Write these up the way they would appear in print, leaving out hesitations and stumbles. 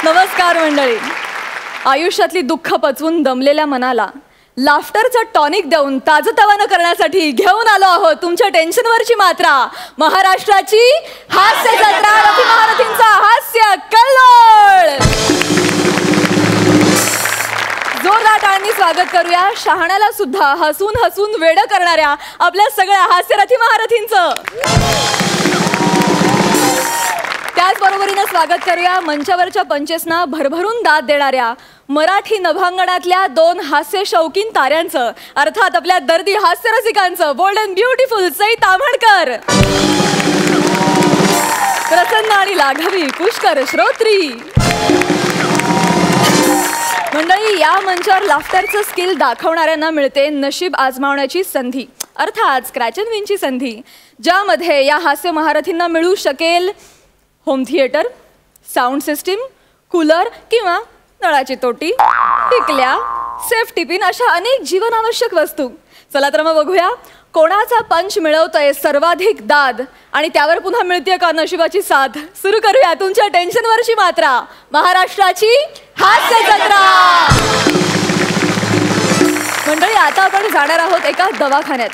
नमस्कार मंडळी. आयुष्यातली दुःख पचवून दमलेल्या मनाला लाफ्टरचं टॉनिक देऊन ताजतवानं करण्यासाठी घेऊन आलो आहोत तुमच्या टेन्शनवरची मात्रा. महाराष्ट्राची हास्य जत्रा, रफी महारथींचा हास्य कल्लोळ. जोरदार टाळ्यांनी स्वागत करूया शहाण्याला सुद्धा हसून हसून वेडं करणाऱ्या आपल्या सगळ्या हास्यरथी महारथींचं. त्याचबरोबरीने स्वागत करूया मंचावरच्या पंचेसना भरभरून दाद देणाऱ्या मराठी नभांगणातल्या 2 हास्य शौकीन ताऱ्यांचं, अर्थात आपल्या दर्दी हास्यरसिकांचं. Bold and beautiful Sai Tamhankar, प्रसन्न आणि लाघवी पुष्कर श्रोत्री. मंडळी, या मंचावर लाफ्टरचं स्किल दाखवणाऱ्यांना मिळते नशीब आजमावण्याची संधी, अर्थात स्क्रॅच अँड विनची संधी, ज्यामध्ये या हास्य महारथींना मिळू शकेल home theatre, sound system, cooler किंवा नळाची तोटी, टिकल्या, सेफ्टी पिन अशा अनेक जीवनावश्यक वस्तू. चला तर मग बघूया कोणाचा पंच मिळवतोय सर्वाधिक दाद आणि त्यावर पुन्हा मिळते का नशिबाची साथ. सुरू करूया तुमच्या टेन्शनवरची मात्रा, महाराष्ट्राची हास्य जत्रा. मंडळी, आता आपण जाणार आहोत एका दवाखान्यात,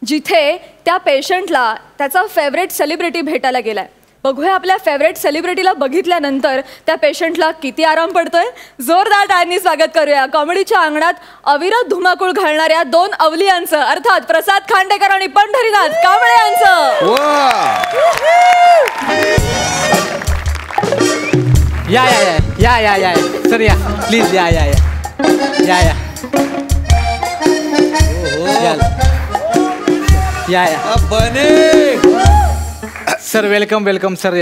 जिथे त्या पेशंटला त्याचा फेवरेट सेलिब्रिटी भेटायला गेलाय. बघूया आपल्या फेवरेट सेलिब्रिटीला बघितल्यानंतर त्या पेशंटला किती आराम पडतोय. जोरदार टाळ्यांनी स्वागत करूया कॉमेडीच्या अंगणात अविरत धुमाकूळ घालणाऱ्या 2 अवलियांचं, अर्थात प्रसाद खांडेकर आणि पंढरीनाथ कांबळे यांचं. या या या या या सर, या प्लीज, या या या या या या बने सर. Welcome welcome sir.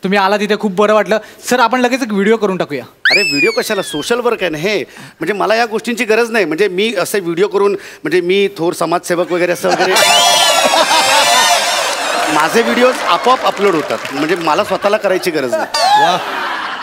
तुम्ही आला तिथे खूप बरं वाटलं सर. आपण लगेच एक व्हिडिओ करून टाकूया. अरे व्हिडिओ कशाला, सोशल वर्क आहे ना हे. म्हणजे मला या गोष्टींची गरज नाही. म्हणजे मी असे व्हिडिओ करून, म्हणजे मी थोर समाजसेवक वगैरे असं वगैरे माझे व्हिडिओज आपोआप अपलोड होतात. म्हणजे मला स्वतःला करायची गरज नाही.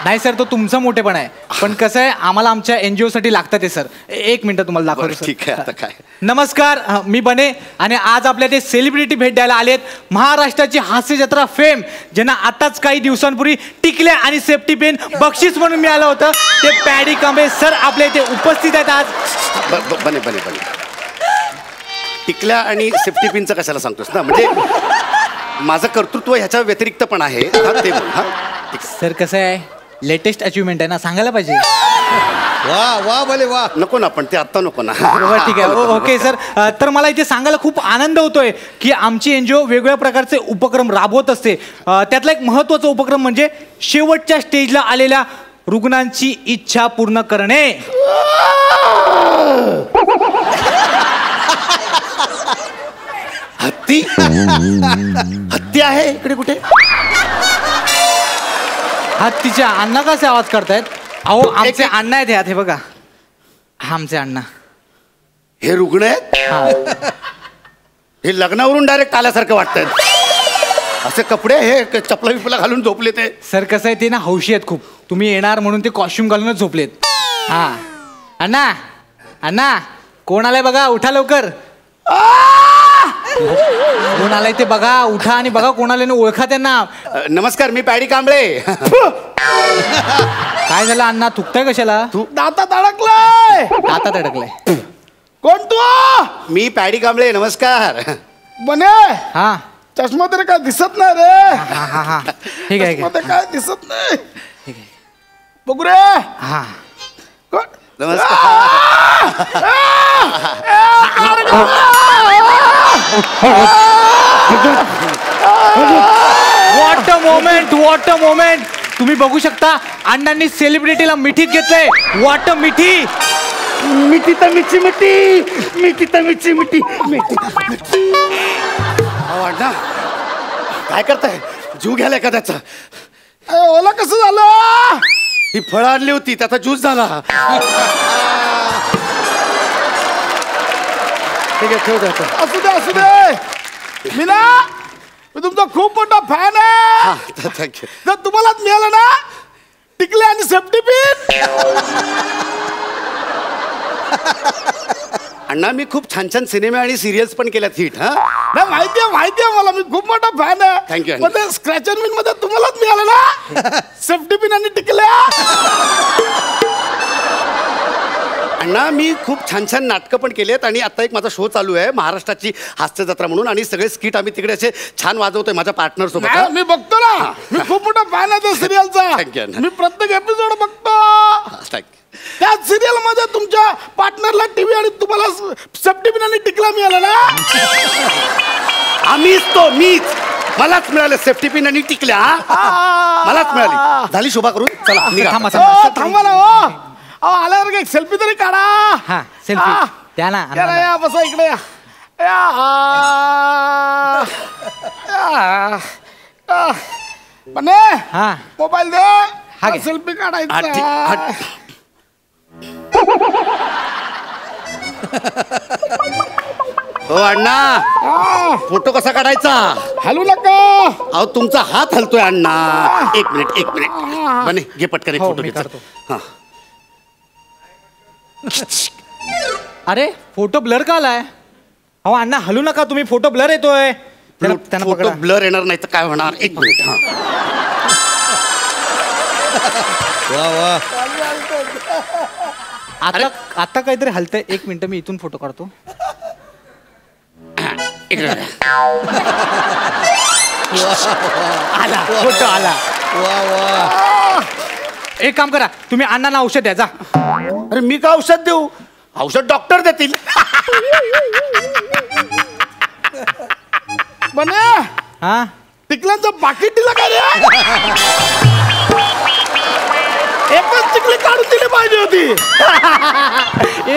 नाही सर, तो तुमचा मोठेपणा आहे. पण कसं आहे, आम्हाला आमच्या NGO साठी लागतं ते सर. 1 मिनिट तुम्हाला दाखवतो. ठीक आहे. आता काय, नमस्कार, मी बने आणि आज आपल्या ते सेलिब्रिटी भेट द्यायला आलेत. महाराष्ट्राची हास्य जत्रा फेम, ज्यांना आताच काही दिवसांपूर्वी टिकल्या आणि सेफ्टी पेन बक्षीस म्हणून मिळालं होतं, ते पॅडी कांबळे सर आपल्या इथे उपस्थित आहेत आज. बने बने बने टिकल्या आणि सेफ्टी पिनचं कशाला सांगतोस ना. म्हणजे माझं कर्तृत्व ह्याच्या व्यतिरिक्त पण आहे. ते बोल. हा सर, कसं आहे, लेटेस्ट अचिव्हमेंट आहे ना, सांगायला पाहिजे. वा वा भले वा. नको ना, पण ते आत्ता नको ना. ठीक आहे, ओके सर. तर मला इथे सांगायला खूप आनंद होतोय की आमची NGO वेगवेगळ्या प्रकारचे उपक्रम राबवत असते. त्यातला एक महत्त्वाचा उपक्रम म्हणजे शेवटच्या स्टेजला आलेल्या रुग्णांची इच्छा पूर्ण करणे. हत्ती हत्ती आहे इकडे कुठे? हत्तीच्या अण्णा कसे आवाज करतायत? अहो, आमचे अण्णा आहेत ह्यात, हे बघा, आमचे अण्णा. हे रुग्ण आहेत? हे लग्नावरून डायरेक्ट आल्यासारखं वाटतंय. असे कपडे, हे चपला बिपला घालून झोपले ते. सर, कसं आहे, ते ना हौशी आहेत खूप. तुम्ही येणार म्हणून ते कॉस्ट्युम घालूनच झोपलेत. हा अण्णा, अण्णा कोण आलाय बघा, उठा लवकर. कोण आलाय ते बघा, उठा आणि बघा कोण आले, ओळखा त्यांना. नमस्कार, मी पॅडी कांबळे. काय झालं अण्णा, थुकताय कशाला? दातात अडकलाय. दातात अडकलाय. कोण तू? मी पॅडी कांबळे. नमस्कार. बने, हा चष्मा तरी काय दिसत नाही रे. हा हा हा ठीक आहे, चष्मा तर काय दिसत नाही. ठीक आहे. बघू रे. हा नमस्कार. What a moment, what a moment. तुम्ही बघू शकता अण्णांनी सेलिब्रिटीला मिठीत घेतलंय. व्हॉट अ मिठी. मिठी तर मिठी मिठी, मिठी तर मिठी मिठी मिठी. अण्णा काय करताय? जीव घ्यायला एखाद्याचा. ओला कसं झालं? ही फळं आणली होती, त्याचा ज्यूस झाला. ठीक आहे, ठेव द्या. असू दे असू दे. मी ना, मी तुमचा खूप मोठा फॅन आहे. थँक्यू. जर तुम्हालाच मिळालं ना टिकले आणि सेफ्टी पिन. अण्णा मी खूप छान छान सिनेमे आणि सिरियल्स पण केल्यात हिट. हा नाही माहिती आहे मला, मी खूप मोठा फॅन आहे. थँक्यू. पण ते स्क्रॅच अँड विन मध्ये तुम्हालाच मिळालं ना सेफ्टी पिन आणि टिकल्या. अण्णा मी खूप छान छान नाटकं पण केली आहेत आणि आता एक माझा शो चालू आहे महाराष्ट्राची हास्य जत्रा म्हणून आणि सगळे स्किट आम्ही तिकडे असे छान वाजवतोय माझ्या पार्टनर सोबत. नाही, मी बघतो ना, मी खूप मोठा फॅन आहे त्या Thank you, सिरियलचा. अण्णा. मी प्रत्येक एपिसोड बघतो. Thank you. त्या सिरियल मध्ये तुमच्या पार्टनरला टीव्ही आणि तुम्हाला सेफ्टी पिन आणि टिकला मिळाला ना. मीच मलाच मिळाले सेफ्टी पिन आणि टिकल्या. मलाच मिळाली. झाली शोभा करून चला निघा. थांबा ना. आल्यावर एक सेल्फी तरी काढा. हा सेल्फी द्या ना. या बसा इकडे या. बने हा मोबाईल दे. हा घे. सेल्फी काढायचा. हो अण्णा फोटो कसा काढायचा? हलू नका. अहो तुमचा हात हलतोय अण्णा. एक मिनिट बने घे पटकन एक हो, फोटो मी घे. काढतो. हा अरे फोटो ब्लर का आलाय? अहो अण्णा हलू नका तुम्ही, फोटो ब्लर येतोय. त्यांना फोटो पकडा. ब्लर येणार नाही तर काय होणार? एक मिनिट. हा आता काहीतरी हलतंय. एक मिनिट मी इथून फोटो काढतो. इकडे आला फोटो आला. एक काम करा तुम्ही अण्णांना औषध द्या जा. अरे मी का औषध देऊ? औषध डॉक्टर देतील. बने हा टिकल्यांचं पाकिट दिलं का रे? एकच टिकली काढून दिली पाहिजे होती.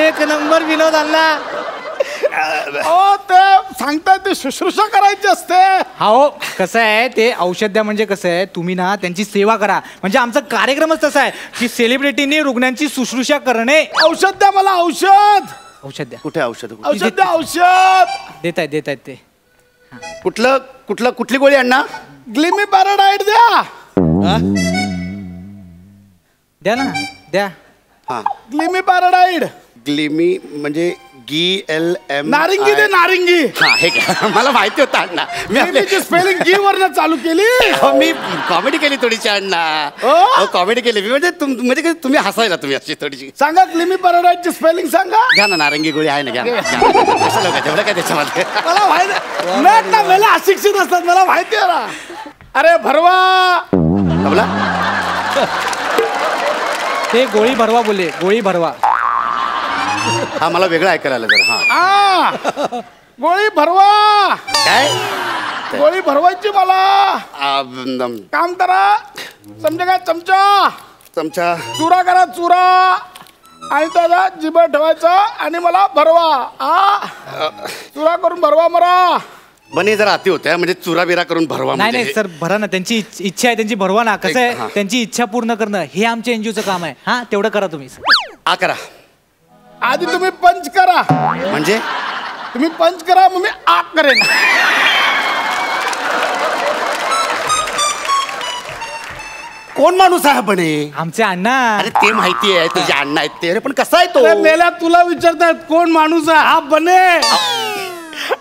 एक नंबर विनोद अण्णा. हो ते सांगताय ते शुश्रूषा करायची असते. हो कसं आहे ते औषध द्या म्हणजे कसं आहे तुम्ही ना त्यांची सेवा करा. म्हणजे आमचा कार्यक्रमच तसा आहे की सेलिब्रिटीनी रुग्णांची शुश्रूषा करणे. औषध द्या मला. औषध द्या. कुठे औषध? औषध द्या. औषध देत आहेत ते. कुठली गोळी अण्णा? ग्लिमी पॅराडाईट द्या. द्या ना द्या. हा ग्लिमी पॅराडाईट. ग्लिमी म्हणजे GLM. नारिंगी दे. नारिंगी. हा हे घ्या. मला माहिती होतं अण्णा. ग्लिमीची स्पेलिंग G वरनं चालू केली. मी कॉमेडी केली थोडीशी अण्णा. कॉमेडी केली मी म्हणजे म्हणजे तुम्ही हसायला तुम्ही अशी थोडीशी. सांगा ग्लिमी पॅराडाईटची स्पेलिंग सांगा. घ्या ना नारंगी गोळी आहे ना घ्या. कशाला काय तेवढं काय त्याच्यामध्ये? मला माहिती ना मला अशिक्षित असतात मला माहिती आहे ना. अरे भरवा. कमला ते गोळी भरवा बोलले. गोळी भरवा. हा मला वेगळं ऐकायला आलं जरा. हा गोळी भरवा. काय गोळी भरवायची मला. काम करा. समजा काय चमचा चुरा करा. चुरा आणि त्याला जिभेवर ठेवायचा आणि मला भरवा. चुरा करून भरवा मला. बने जरा अति होत्या म्हणजे चुरा बिरा करून भरवा. नाही सर भरा ना. त्यांची इच्छा आहे त्यांची भरवा ना. कसं आहे त्यांची इच्छा पूर्ण करणं हे आमच्या एनजीओचं काम आहे. हा तेवढं करा तुम्ही. करा आधी तुम्ही पंच करा. म्हणजे तुम्ही पंच करा मग मी आग करेन. कोण माणूस आहे बने? आमचे अण्णा. अरे ते माहिती आहे तुझे अण्णा आहेत ते. अरे पण कसा आहे तो? मेल्या तुला विचारतात कोण माणूस आहे. हा बने.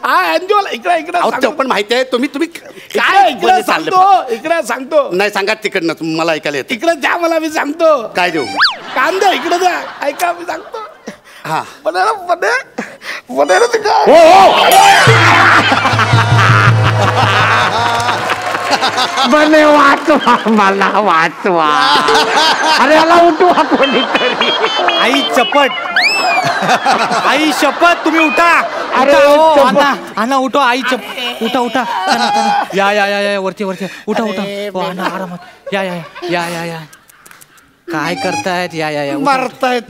हा एनजीओला इकडे पण माहिती आहे. तुम्ही काय इकडे सांगतो. नाही सांगा तिकडनं मला ऐकायला येतं. इकडे द्या मला मी सांगतो. काय देऊ? काम द्या इकडे द्या. ऐका मी सांगतो. हा बने वाचवा मला वाचवा. अरे याला उठवा कोणीतरी. आई चपट. आई शपथ तुम्ही उठा. अण्णा उठो. आई उठा. या वरती उठा. आरामात या. काय करतायत? या मारतायत.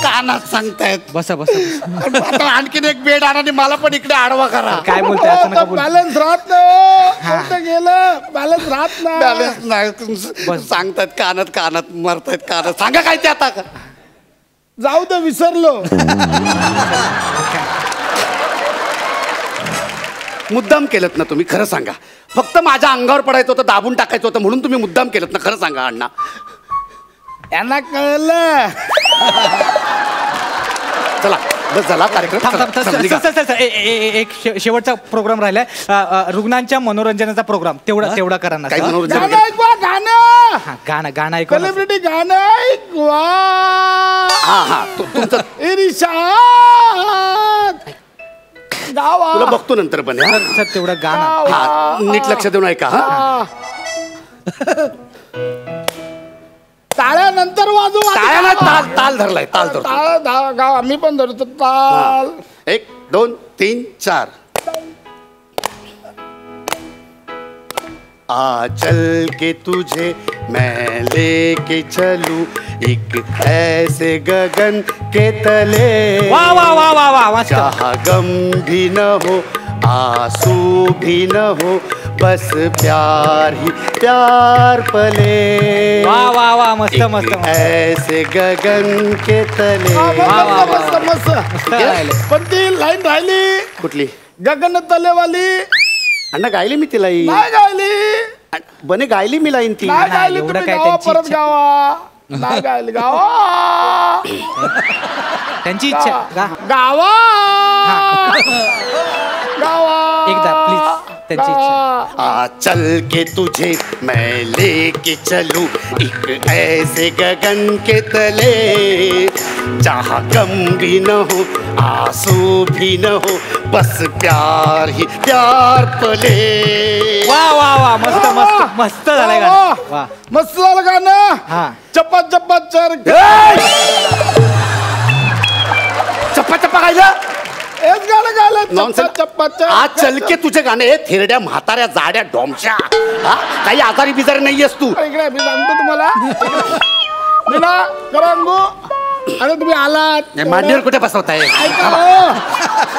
कानात सांगतायत. बसा. आता आणखीन एक बेड आणा आणि मला पण इकडे आडवा करा. काय बोलताय? बॅलन्स राहत नाही. गेलं बॅलन्स राहत नाही. बॅलन्स नाही सांगतायत. कानात मारतायत. कानात सांगा काय ते आता. जाऊ दे विसरलो. मुद्दाम केलत ना तुम्ही? खरं सांगा. फक्त माझ्या अंगावर पडायचं होतं, दाबून टाकायचं होतं म्हणून तुम्ही मुद्दाम केलत ना? खरं सांगा अण्णा. यांना कळलं. चला बस झाला कार्यक्रम. एक शेवटचा प्रोग्राम राहिलाय. रुग्णांच्या मनोरंजनाचा प्रोग्राम तेवढा करा ना. काही मनोरंजन गाणं ऐकू. सेलिब्रिटी गाणं ऐकवा. तुमचं निशात गावा. तुला बघतो नंतर पण सर तेवढं गाणं हा नीट लक्ष देऊन ऐका हा. टाळ्या नंतर वाजू. टाळ्याला ताल धरलाय ताल धरतो. टाळ गावा. मी पण धरतो ताल. 1 2 3 4. आ चल के तुझे मैं लेके चलूं एक ऐसे गगन के तले. वा वा वा वा वा मस्त. जहाँ गम भी न हो आंसू भी न हो बस प्यार ही प्यार पले. वा वा वा मस्त एक मस्त मस्त. ऐसे गगन के तले. मस्त मस्त. पण ती लाईन राहिली कुठली गगन तलेवाली. अण्णा गायली मी तिला नाही गायली. बने गायली मी लाईन ती. नाही गायली. एवढं तुम्ही काय गावा त्यांची परत इच्छा. गावा. नाही गायली गावा. त्यांची इच्छा गा गावा गावा. एकदा प्लीज त्यांची इच्छा. आ चल के तुझे मैं लेके चलूं एक ऐसे गगन के तले जहाँ गम भी न हो आंसू भी न हो बस प्यार ही प्यार पले. वा वा वा मस्त मस्त मस्त झालंय गाणं. वा मस्त झालं गाणं. हा चप्पा चप्पा चर. चप्पा चप्पा गायलं हेच गाणं गायलं. नॉनसेन्स. चप्पा चप्पा आज चल के तुझे गाणे हे थेरड्या म्हाताऱ्या जाड्या डोमच्या हा काही आजारी बिजारी नाहीयेस तू. इकडे मी सांगतो तुम्हाला. मीना करंगू. अरे तुम्ही आलात. मांडीवर कुठे बसवताय. ऐका हो.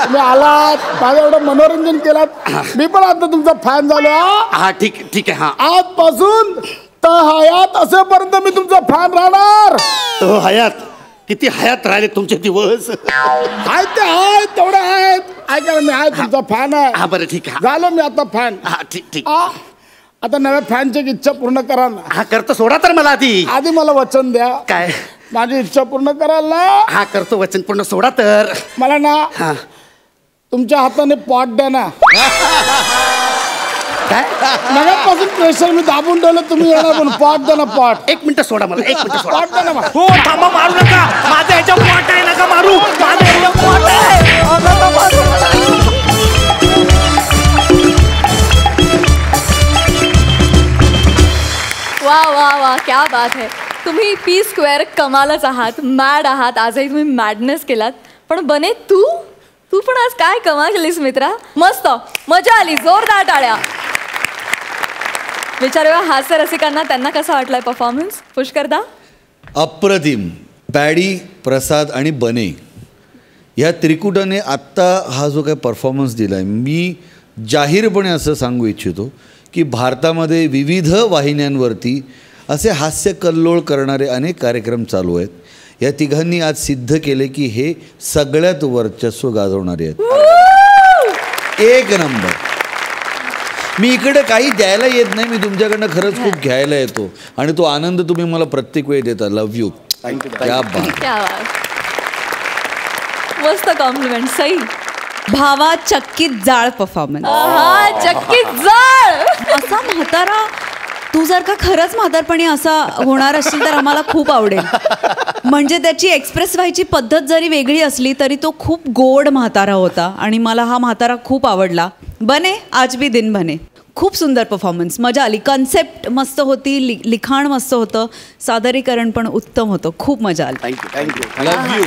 तुम्ही आलात माझं एवढं मनोरंजन केलात. मी पण आता तुमचा फॅन झालो. हा ठीक ठीक आहे. हा आजपासून तर हयात असेपर्यंत मी तुमचा फॅन राहणार. तो हयात किती हयात राहिले तुमचे दिवस. आहेत ते आहेत तेवढे आहेत. ऐका ना मी आहे तुमचा फॅन आहे. हा बरं ठीक आहे. झालो मी आता फॅन. हा ठीक ठीक. आता नव्या फॅनची इच्छा पूर्ण करा ना. हा करतो सोडा तर मला आधी. आधी मला वचन द्या. काय माझी इच्छा पूर्ण कराल ना. हा करतो वचन पूर्ण सोडा तर. मला ना हा तुमच्या हाताने पॉट द्या ना. काय नव्यापासून प्रेशर मी दाबून ठेवलं. तुम्ही येणार पण पॉट द्या ना. पॉट 1 मिनिट सोडा मला 1 मिनिट सोडा. पॉट द्या ना. हो थांबा मारू नका. माझं ह्याच्या पोट आहे नका मारू. माझं ह्याच्या पोट आहे. वा वा वा क्या बात है. तुम्ही पी स्क्वेअर कमालच आहात. मॅड आहात. आजही तुम्ही मॅडनेस केलात. पण बने तू तू पण आज काय कमाल केलीस मित्रा. मस्त मजा आली. जोरदार टाळ्या. विचारूया हास्य रसिकांना त्यांना कसा वाटलाय परफॉर्मन्स. पुष्करदा. अप्रतिम. पॅडी, प्रसाद आणि बने ह्या त्रिकुटाने आत्ता हा जो काही परफॉर्मन्स दिला आहे मी जाहीरपणे असं सांगू इच्छितो की भारतामध्ये विविध वाहिन्यांवरती असे हास्य कल्लोळ करणारे अनेक कार्यक्रम चालू आहेत. या तिघांनी आज सिद्ध केले की हे सगळ्यात वर्चस्व गाजवणारे आहेत. 1 नंबर. मी इकडे काही द्यायला येत नाही. मी तुमच्याकडनं खरंच खूप घ्यायला येतो आणि तो आनंद तुम्ही मला प्रत्येक वेळी देता. Love you. क्या बात. क्या बात. मस्त कॉम्प्लिमेंट. सई. भावा चक्कीत जाळ परफॉर्मन्स. हा चक्कीत जाळ. असा म्हातारा तू जर का खरंच म्हातारपणी असा होणार असेल तर आम्हाला खूप आवडेल. म्हणजे त्याची एक्सप्रेस व्हायची पद्धत जरी वेगळी असली तरी तो खूप गोड म्हातारा होता आणि मला हा म्हातारा खूप आवडला. बने आज भी दिन बने. खूप सुंदर परफॉर्मन्स. मजा आली. कन्सेप्ट मस्त होती. लिखाण मस्त होतं. सादरीकरण पण उत्तम होतं. खूप मजा आली. Thank you thank you. Love you.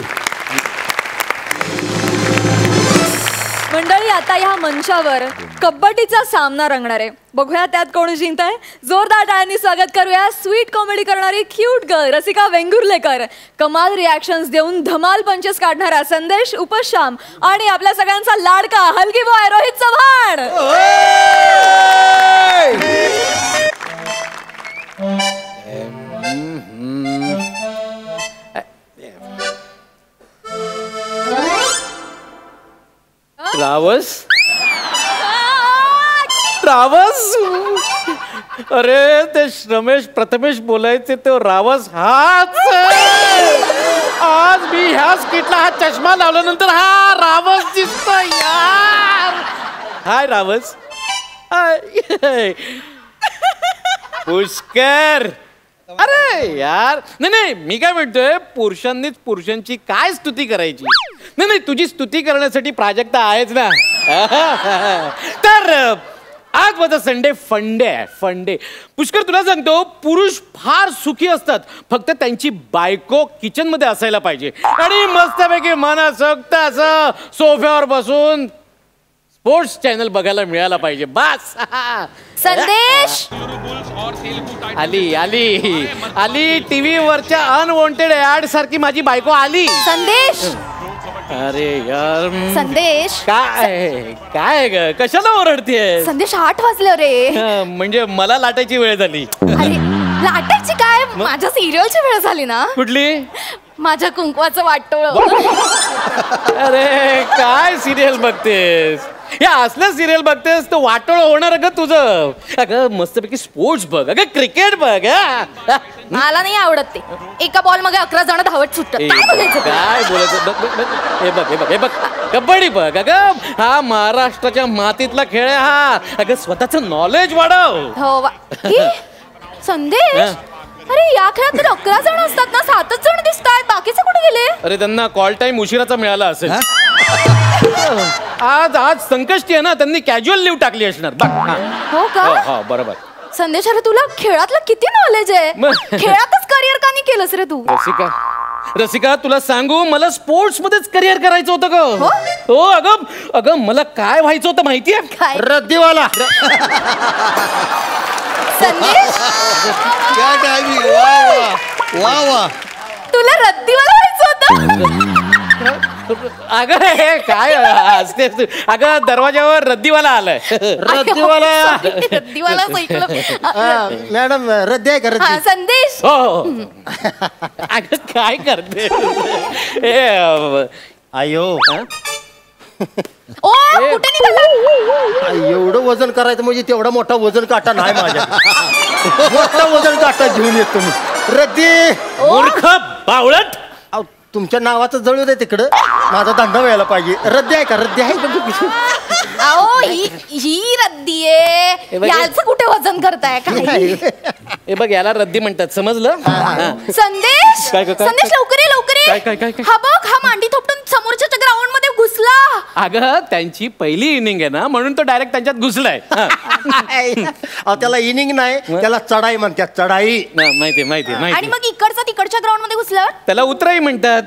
मंडळी आता ह्या मंचावर कबड्डीचा सामना रंगणार आहे. बघूया त्यात कोण जिंकत आहे. जोरदार टाळ्यांनी स्वागत करूया स्वीट कॉमेडी करणारी क्यूट गर्ल रसिका वेंगुर्लेकर. कमाल रिॲक्शन्स देऊन धमाल पंचेस काढणारा संदेश उपश्याम आणि आपल्या सगळ्यांचा लाडका हलकी बॉय रोहित चव्हाण. रावस रावस. अरे ते रमेश प्रथमेश बोलायचे ते रावस हाच. आज मी ह्या स्किटला हा चष्मा लावल्यानंतर हा रावस दिसतोय यार. हाय रावस. हाय पुष्कर. अरे यार नाही मी काय म्हणतोय पुरुषांनीच पुरुषांची काय स्तुती करायची. नाही तुझी स्तुती करण्यासाठी प्राजक्ता आहेच ना. तर आज माझा संडे फंडे आहे. फंडे पुष्कर तुला सांगतो पुरुष फार सुखी असतात फक्त त्यांची बायको किचन मध्ये असायला पाहिजे आणि मस्तपैकी मनसोक्त असं सोफ्यावर बसून स्पोर्ट्स चॅनल बघायला मिळायला पाहिजे बस. संदेश आली आली आली टीव्ही वरच्या अनवॉन्टेड ऍड सारखी माझी बायको आली. संदेश अरे यार संदेश काय ग कशाला ओरडतेय. संदेश 8 वाजले रे. म्हणजे मला लाटायची वेळ झाली. अरे लाटायची काय माझ्या सिरियलची वेळ झाली ना. कुठली. माझ्या कुंकवाचं वाटोळ. अरे काय सिरियल बघतेस या असल्या सिरियल बघतेस तर वाटोळ होणार ग तुझं. अगं मस्तपैकी स्पोर्ट्स बघ अगं क्रिकेट बघ. मला नाही आवडत ते. एका बॉल मध्ये 11 जण धावत सुटतात. काय बघायचं काय बोलायचं. हे बघ हे बघ हे बघ कबड्डी बघ. अगं हा महाराष्ट्राच्या मातीतला खेळ आहे हा. अगं स्वतःचं नॉलेज वाढव. हो संदेश अरे या खेळात तर 11 जण असतात ना 7च जण दिसतात बाकीचे कुठे गेले. अरे त्यांना कॉल टाइम उशिराचा मिळाला असेल. आज संकष्टी आहे ना त्यांनी कॅज्युअल लिव्ह टाकली असणार. हो का. हो बरोबर. संदेश अरे तुला खेळातलं किती नॉलेज आहे. खेळातच करिअर का नाही केलंस रे तू. रसिका तुला सांगू मला स्पोर्ट्स मध्येच करिअर करायचं होतं ग. हो अगं मला काय व्हायचं होतं माहितीये. रद्दीवाला. संदेश वा तुला रद्दीवाला व्हायचं होतं. अगं हे काय असते अगं दरवाजावर रद्दीवाला आलाय. रद्दीवाला मॅडम रद्दी आहे का. संदेश हो अगं काय करते. अयो ओ कुठे निघाला. एवढं वजन करायचं म्हणजे तेवढा मोठा वजन काटा नाही माझ्या. मोठा वजन काटा घेऊन येतो मी. रद्दी मूर्ख बावळट. तुमच्या नावाचं जळू दे तिकडं माझा धंदा व्हायला पाहिजे. रद्दी आहे का. रद्दी आहे का. अहो ही रद्दी आहे. याचं कुठे वजन करताय काय. हे बघ याला रद्दी म्हणतात समजलं. संदेश काय संदेश लवकर ये लवकर ये. हा बघ हा मांडी थोपटून समोरच्या ग्राउंड मध्ये घुसला. अगं त्यांची पहिली इनिंग आहे ना म्हणून तो डायरेक्ट त्यांच्यात घुसलाय. त्याला इनिंग नाही त्याला चढाई म्हणतात. चढाई माहिती आणि मग इकडचा तिकडच्या ग्राउंड मध्ये घुसल्यावर त्याला उतराई म्हणतात.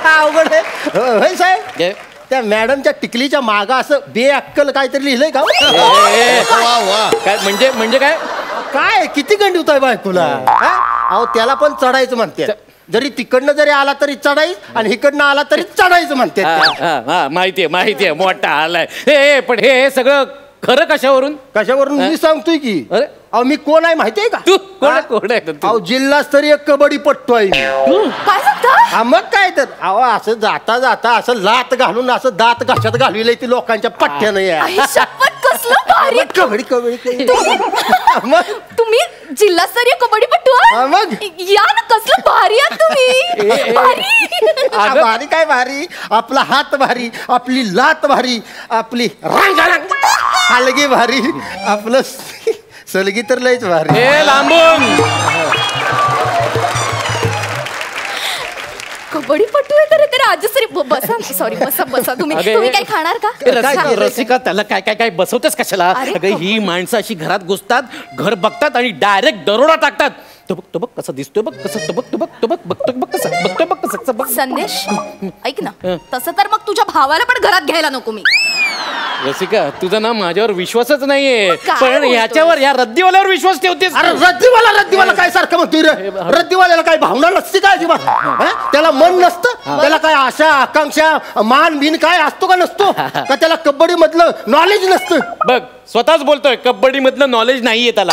अवघड आहे साहेब. त्या मॅडमच्या टिकलीच्या मागा असं बेअक्कल काहीतरी लिहिलंय का. काय म्हणजे काय काय किती गंडी होत आहे बायकोला. अहो त्याला पण चढायचं म्हणते. जरी तिकडनं जरी आला तरी चढाई आणि इकडनं आला तरी चढायचं म्हणते. माहितीये मोठा आलाय. पण हे सगळं खरं कशावरून मी सांगतोय की. अरे अहो मी कोण आहे माहितीये का. तू कोण आहे. अहो जिल्हास्तरीय कबड्डी पट्टू आहे. काय सांगता. हा मग काय तर अहो असं जाता जाता असं लात घालून असं दात घशात घालविलंय ती लोकांच्या पठ्ठ्यानं. या शपथ कसलं भारी. कबड्डी तुम्ही जिल्हास्तरीय कबड्डीपटू मग या ना कसलं भारी आहात तुम्ही. भारी भारी काय भारी. आपला हात भारी आपली लात भारी आपली हलगी भारी आपलं सलगी तर लयच भारी. लांबून कबड्डीपटू आहे तर ते राजश्री बसा. सॉरी बसा तुम्ही काय खाणार का. रसिका त्याला काय बसवतेस कशाला. अगं ही माणसं अशी घरात घुसतात घर बघतात आणि डायरेक्ट दरोडा टाकतात. तो बघ कसा दिसतोय बघ कसं बघतोय कसं. संदेश ऐक ना तसं तर मग तुझ्या भावाला पण घरात घ्यायला नको मी. रसिका तुझा ना माझ्यावर विश्वासच नाहीये पण ह्याच्यावर या रद्दीवाल्यावर विश्वास ठेवतेस. अरे रद्दीवाला काय सारखं म्हणतोय रे. रद्दीवाल्याला काय भावना नसते काय अजिबात. त्याला मन नसतं त्याला काय आशा आकांक्षा मान बिन काय असतो का नसतो का. त्याला कबड्डी मधलं नॉलेज नसतं. बघ स्वतःच बोलतोय कबड्डी मधलं नॉलेज नाहीये त्याला.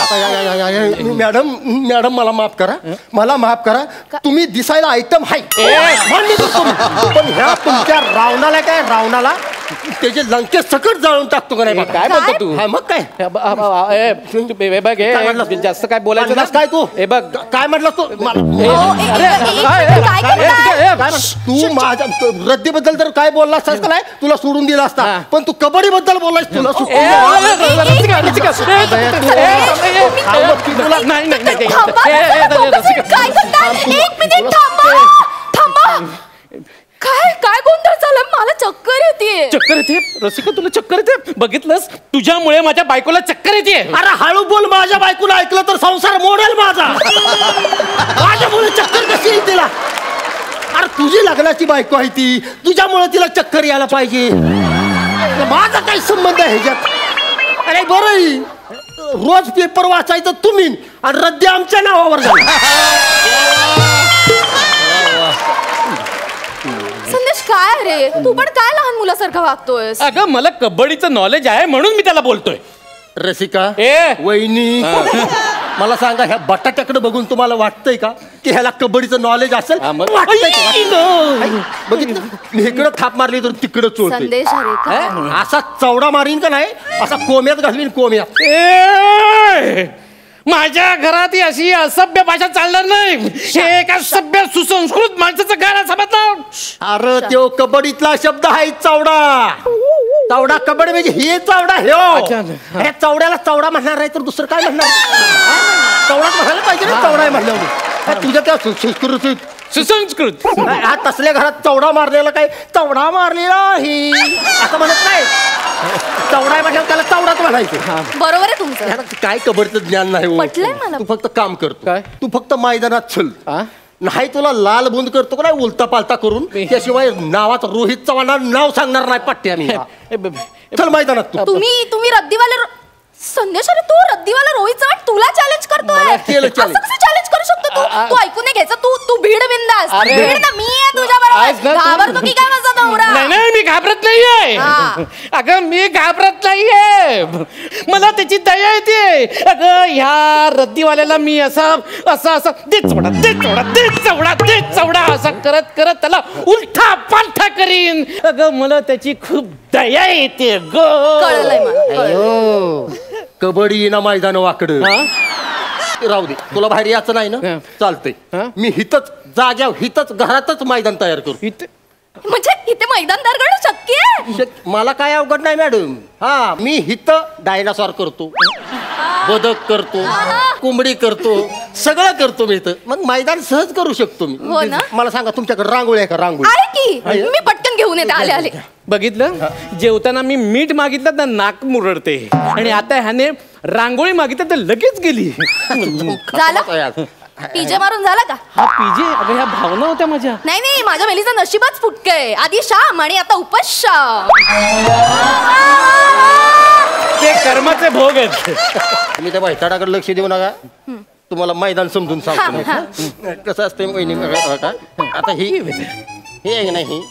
मॅडम मला माफ करा तुम्ही दिसायला आयटम हाय पण ह्या तुमच्या रावणाला त्याचे लंके सकट जाळून टाकतो का नाही बघ. काय बोलतो तू? हा, मग काय बघ काय म्हटलं तू? जास्त काय बोलायचं म्हणलास ना. काय तू हे बघ काय म्हटलं तू तू माझ्या रद्दीबद्दल तर काय बोलला असतास का नाही तुला सोडून दिला असता पण तू कबड्डी बद्दल बोललास तुला काय काय गोंधळ झाला मला चक्कर येते. चक्कर येते रसिका तुला चक्कर येते बघितलंस तुझ्यामुळे माझ्या बायकोला चक्कर येते. अरे हळू बोल माझ्या बायकोला ऐकलं तर संसार मोडेल माझा माझ्यामुळे चक्कर कशी येईल तिला. अरे तुझी लग्नाची बायको आहे ती तुझ्यामुळे तिला चक्कर यायला पाहिजे माझा काही संबंध आहे ह्याच्यात. अरे बरं रोज पेपर वाचायचं तुम्ही आणि रद्दी आमच्या नावावर झाली. संदेश काय रे तू पण काय लहान मुलासारखा वागतोयस. अगं मला कबड्डीचं नॉलेज आहे म्हणून मी त्याला बोलतोय. रसिका ए वहिनी मला सांगा ह्या बटाट्याकडे बघून तुम्हाला वाटतंय का की ह्याला कबड्डीचं नॉलेज असेल. बघितलं मी इकडं थाप मारली तर तिकडं चोळते. संदेश अरे काय? असा चवडा मारीन का नाही असा कोम्यात घालवीन कोम्यात. माझ्या घरात ही अशी असभ्य भाषा चालणार नाही. हे एका सभ्य सुसंस्कृत माणसाचं घर समजलं. अरे तो कबड्डीतला शब्द आहे चवडा. चवडा कबड्डी म्हणजे हे चवडा हे चवड्याला चवडा म्हणणार नाही तर दुसरं काय म्हणणार. चवडाच म्हणायला पाहिजे ना चवडा आहे म्हणल्यावर तुझ्या त्या सुसंस्कृत हा तसल्या घरात चवडा मारलेला काय चवडा मारलेला आहे असं म्हणत नाही. चवडा आहे म्हटल्यावर त्याला चवडाच म्हणायचं. बरोबर आहे तुमचं. ह्याला काय कबड्डीचं ज्ञान नाही हो. पटलंय मला. तू फक्त काम करतो काय? तू फक्त मैदानात चल नाही तुला लाल बुंद करतो का नाही उलता पालता करून त्याशिवाय नावात रोहित चव्हाण नाव सांगणार नाही पट्ट्या मी. चल मैदानात तू. तुम्ही रद्दीवाले संदेश अरे तू रद्दीवाला रोहित चव्हाण तुला चॅलेंज करतोय. केलं challenge. असं कसं चॅलेंज करू शकतो तू ऐकून नाही घ्यायचं तू भीड बिंदास अरे. भीड ना मी आहे तुझ्या आज ना बरोबर तू- घाबरतो की काय माझा नवरा. नाही मी घाबरत नाहीये. हा. अगं मी घाबरत नाहीये मला त्याची दया येते. अगं ह्या रद्दीवाल्याला मी असं दे चवडा असं करत करत त्याला उलटा पालथा करीन. अगं मला त्याची खूप दया येते कळलंय मला. कबड्डी ना मैदान वाकडं राहू दे तुला बाहेर यायचं नाही ना चालतंय. मी हितच जाग्यावर हितच घरातच मैदान तयार करू. म्हणजे इथे मैदान तयार करणं शक्य आहे. मला काय अवघड नाही मॅडम. हा मी हित डायनासॉर करतो बदक करतो कोंबडी करतो सगळं करतो मी इथं. मग मैदान सहज करू शकतो मी. हो ना? मला सांगा तुमच्याकडे रांगोळी आहे का रांगोळी. आहे की मी पटकन घेऊन येते आले बघितलं जेवताना मी मीठ मागितलं तर नाक मुरडते आणि आता ह्याने रांगोळी मागितलं तर लगेच गेली. झालं पीजे मारून झाला का. हा पीजे अगं ह्या भावना होत्या माझ्या. नाही माझ्या मेलीचं नशीबच फुटकय. आधी शाम आणि आता उपाश्याम. ते कर्माचे भोग आहेत. तुम्ही त्या बैठाडाकडे लक्ष देऊ नका. तुम्हाला मैदान समजून सांगतो कसं असते वहिनी आता ही आहे नाही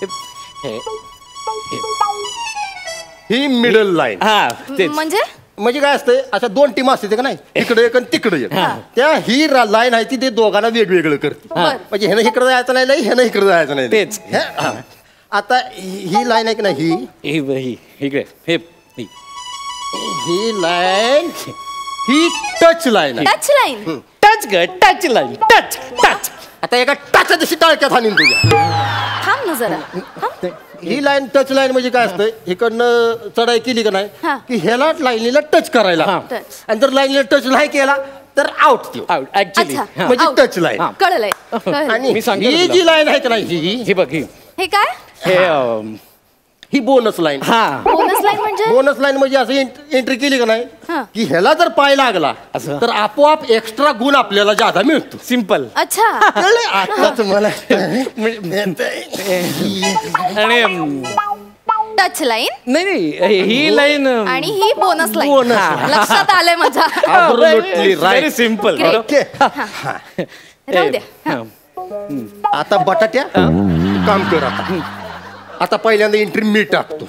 ही मिडल लाईन. हा तेच म्हणजे काय असते अशा दोन टीम असते का नाही इकडे एक आणि तिकडे एक. त्या ही लाईन आहे ती ते दोघांना वेगवेगळं करते. म्हणजे ह्यानं इकडे जायचं नाही ह्यानं इकडे जायचं नाही तेच. आता ही लाईन आहे की नाही इकडे ही लाईन ही touch line touch line. Touch line touch. आता एका टाचा जशी टाळक्यात हानीन तुझ्या. थांब ना जरा. ही लाईन टच लाईन म्हणजे काय असतं इकडनं चढाई केली का नाही की ह्याला लाईनीला टच करायला आणि जर लाईनीला टच नाही केला तर आउट ऍक्च्युली म्हणजे टच लाईन. कळलंय. आणि मी सांगतो ही जी लाईन आहे का नाही ही बघ हे काय ही बोनस लाईन. बोनस लाईन म्हणजे बोनस लाईन म्हणजे असं एंट्री केली का नाही की ह्याला जर पाय लागला तर आपोआप एक्स्ट्रा गुण आपल्याला जादा मिळतो. सिंपल. अच्छा आता तुम्हाला आणि टच लाईन नाही ही लाईन आणि ही बोनस लाईन लक्षात आलंय माझ्या. Very simple. राहू द्या. आता बटाट्या काम कर. आता पहिल्यांदा एंट्री मी टाकतो.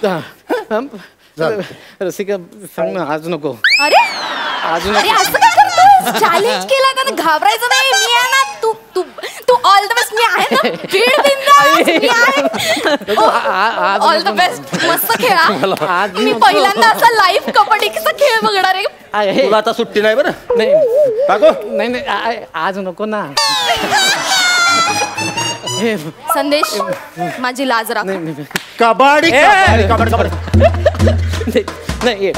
रसिका सांग ना आज नको. अरे असं काय करतोस. चॅलेंज केला का घाबरायचं नाही. मी आहे ना तू ऑल द बेस्ट. मी आहे ना भीड बिंदास. मी आहे. All the best. मस्त खेळा. मी पहिल्यांदा असा लाईव्ह कबड्डीचा खेळ बघणार आहे. तुला आता सुट्टी नाही बरं. नाही काको नाही आज नको ना. संदेश माझी लाज राख. कबड्डी ए! कबड्डी कबड्डी नाही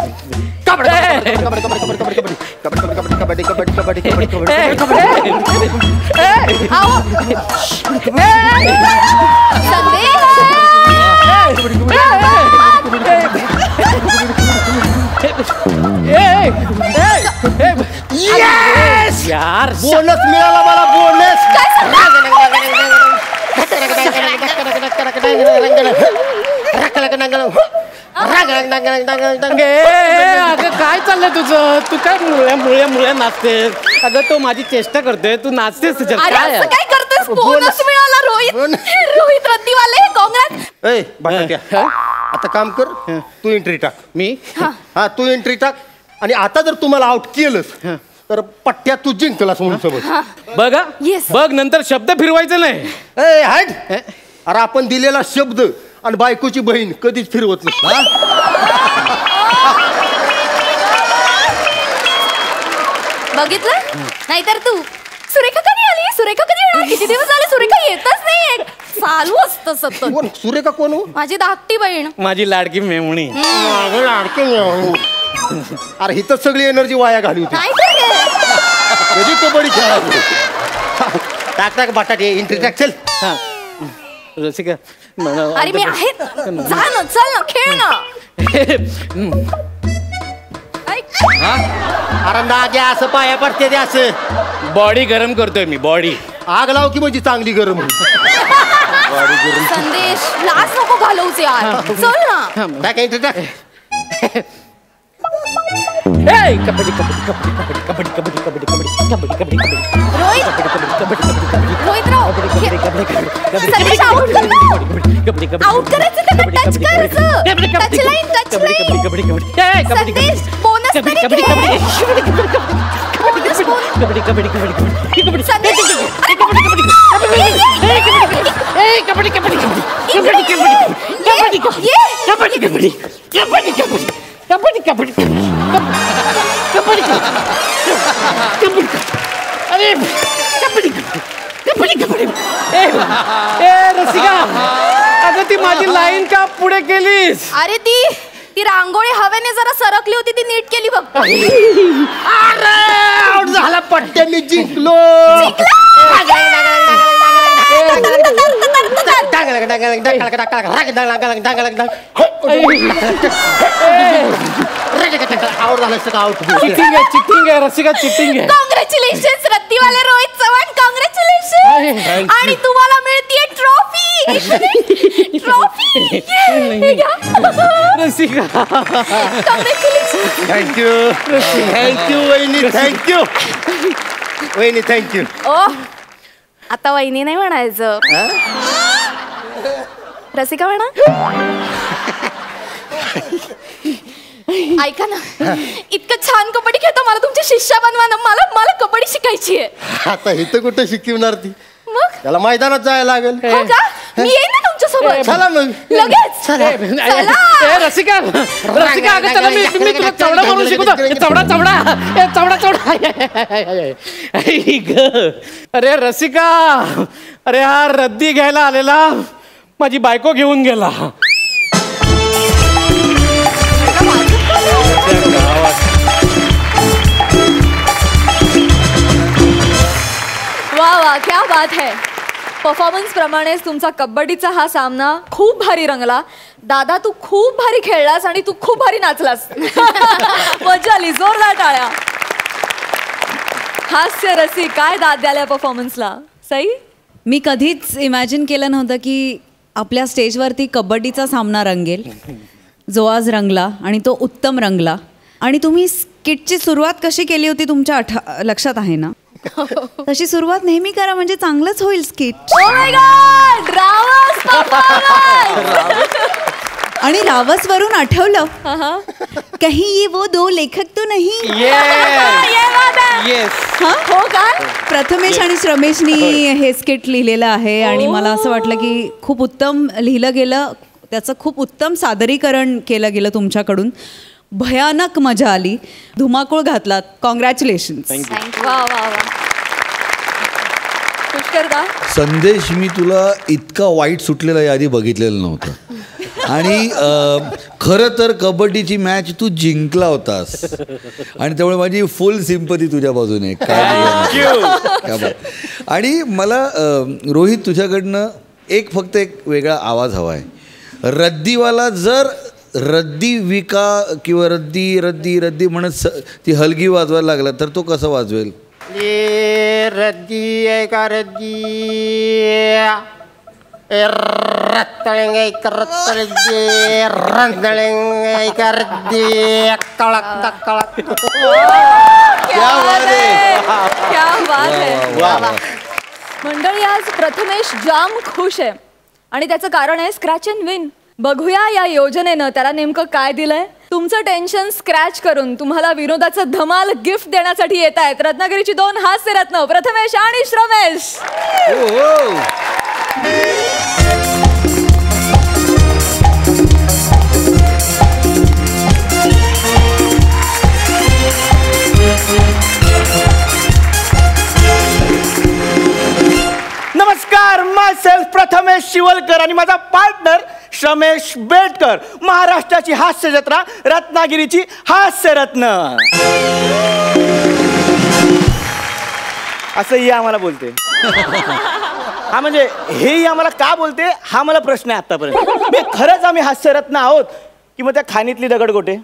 यार बोनस मिळाला मला. बोनस अगं काय चाललंय तुझं? तू काय मुळ्या नाचतेस? अगं तो माझी चेष्टा करतोय, तू नाचतेस त्याच्यात. अरे काय असं काय करतेस? बोनस मिळाला रोहित. रोहित रद्दीवाले काँग्रेस. ए बटाट्या आता काम कर. तू एंट्री टाक. मी हा तू एंट्री टाक. आणि आता जर तुम्हाला आउट केलंस तर पट्ट्या तू जिंकलास म्हणून सोबत. बघ Yes. बघ नंतर शब्द फिरवायचे नाही. ए हाट. अरे आपण दिलेला शब्द आणि बायकोची बहीण कधीच फिरवत नसतो. बघितलं नाहीतर तू सुरेखा कधी आली? सुरेखा कधी येणार? किती दिवस झाले सुरेखा येतच नाही. चालू असतं सतत. कोण सुरेखा कोण हो? माझी धाकटी बहीण. माझी लाडकी मेमणी. अरे हिथं सगळी एनर्जी वाया घाली होती. नाही तर काय? कधी कबड्डी खेळायची. टाक टाक बटाटे एंट्री टाक. चल रसिका अरे मी आहे. जा ना, चल ना, खेळ ना. ऐक. अरे नाग्या असं पाया पडते ते असं. बॉडी गरम करतोय मी. बॉडी आग लाव की म्हणजे चांगली गरम होईल. संदेश लाज नको घालवूच यार. चल ना. टाक एंट्री टाक. कबड्डी कबड्डी कबड्डी कबड्डी कबड्डी कबड्डी कबड्डी कबड्डी कबड्डी कबड्डी रोहित रोहित राव. संदेश आउट कर ना. आउट करायचं त्याला. टच करायचं. Touch line. Touch line. संदेश बोनस तरी घे. Bonus bone. संदेश अरे रसिका अगं ती माझी लाईन का पुढे केलीस? अरे ती रांगोळी हवेने जरा सरकली होती, ती नीट केली बघ. अरे आउट झाला. पट्ट्या मी जिंकलो. आउट झालं. आउट. चिटिंग आहे रसिका. चिटिंग आहे. कॉंग्रॅच्युलेशन रत्तीवाले रोहित चव्हाण. कॉंग्रॅच्युलेशन. आणि तुम्हाला मिळतीये trophy. Trophy Rasika. Congratulation. Thank you. Thank you वहिनी. थँक्यू वहिनी. थँक्यू. ओ आता वहिनी नाही म्हणायचं. रसिका म्हणा. ऐका ना, इतकं छान कबड्डी खेळतो. मला तुमच्या शिष्या बनवा ना. मला कबड्डी शिकायची आहे. आता इथं कुठं शिकवणार ती? मग त्याला मैदानात जायला लागेल. हो का? मी येईन ना तुमच्यासोबत. चला मग. लगेच. रसिका रसिका अगं त्याला मी तुला चवडा म्हणून शिकवतो. चवडा. अरे रसिका, अरे हा रद्दी घ्यायला आलेला माझी बायको घेऊन गेला. वा वा, क्या बात है. परफॉर्मन्स प्रमाणेच तुमचा कबड्डीचा हा सामना खूप भारी रंगला. दादा तू खूप भारी खेळलास आणि तू खूप भारी नाचलास. मजा आली. जोरदार टाळ्या. हास्य रसिक काय दाद द्याल्या परफॉर्मन्सला. सई मी कधीच इमॅजिन केलं नव्हतं की आपल्या स्टेजवरती कबड्डीचा सामना रंगेल, जो आज रंगला आणि तो उत्तम रंगला. आणि तुम्ही स्किटची सुरुवात कशी केली होती तुमच्या लक्षात आहे ना? तशी सुरुवात नेहमी करा म्हणजे चांगलंच होईल स्किट. ओ माय गॉड, रावस परफॉर्मन्स. आणि रावस वरून आठवलं, कहीं ये वो दो लेखक तो नहीं. Yes. हो काय? प्रथमेश आणि श्रमेशनी हे स्किट लिहिलेलं आहे आणि मला असं वाटलं की खूप उत्तम लिहिलं गेलं, त्याचं खूप उत्तम सादरीकरण केलं गेलं तुमच्याकडून. भयानक मजा आली, धुमाकूळ घातलात. कॉंग्रॅच्युलेशन्स. वा वा वा. पुष्कर का? संदेश, मी तुला इतका वाईट सुटलेला यादी बघितलेलं नव्हतं. आणि खरं तर कबड्डीची मॅच तू जिंकला होतास आणि त्यामुळे माझी फुल सिंपती तुझ्या बाजूने. काय आणि मला रोहित तुझ्याकडनं फक्त एक वेगळा आवाज हवा आहे. रद्दीवाला जर रद्दी विका किंवा रद्दी रद्दी रद्दी म्हणत ती हलगी वाजवायला लागला तर तो कसं वाजवेल? रद्दी आहे का रद्दी रत्तळेंगे करतळगे रंदळेंगे करदी कळक कळक. क्या बात है. मंडळी, आज प्रथमेश जाम खुश आहे आणि त्याचं कारण आहे स्क्रॅच अँड विन. बघूया या योजनेनं त्याला नेमकं काय दिलंय. तुमचं टेन्शन स्क्रॅच करून तुम्हाला विनोदाचं धमाल गिफ्ट देण्यासाठी येत आहेत रत्नागिरीची 2 हास्यरत्न प्रथमेश आणि श्रमेश. नमस्कार, माय सेल्फ प्रथमेश शिवलकर आणि माझा पार्टनर श्रमेश बेटकर. महाराष्ट्राची हास्य जत्रा, रत्नागिरीची हास्यरत्न असंही आम्हाला बोलते. हा म्हणजे हेही आम्हाला का बोलते हा मला प्रश्न आहे आतापर्यंत. खरंच आम्ही हास्यरत्न आहोत की मग त्या खाणीतली दगडगोटे?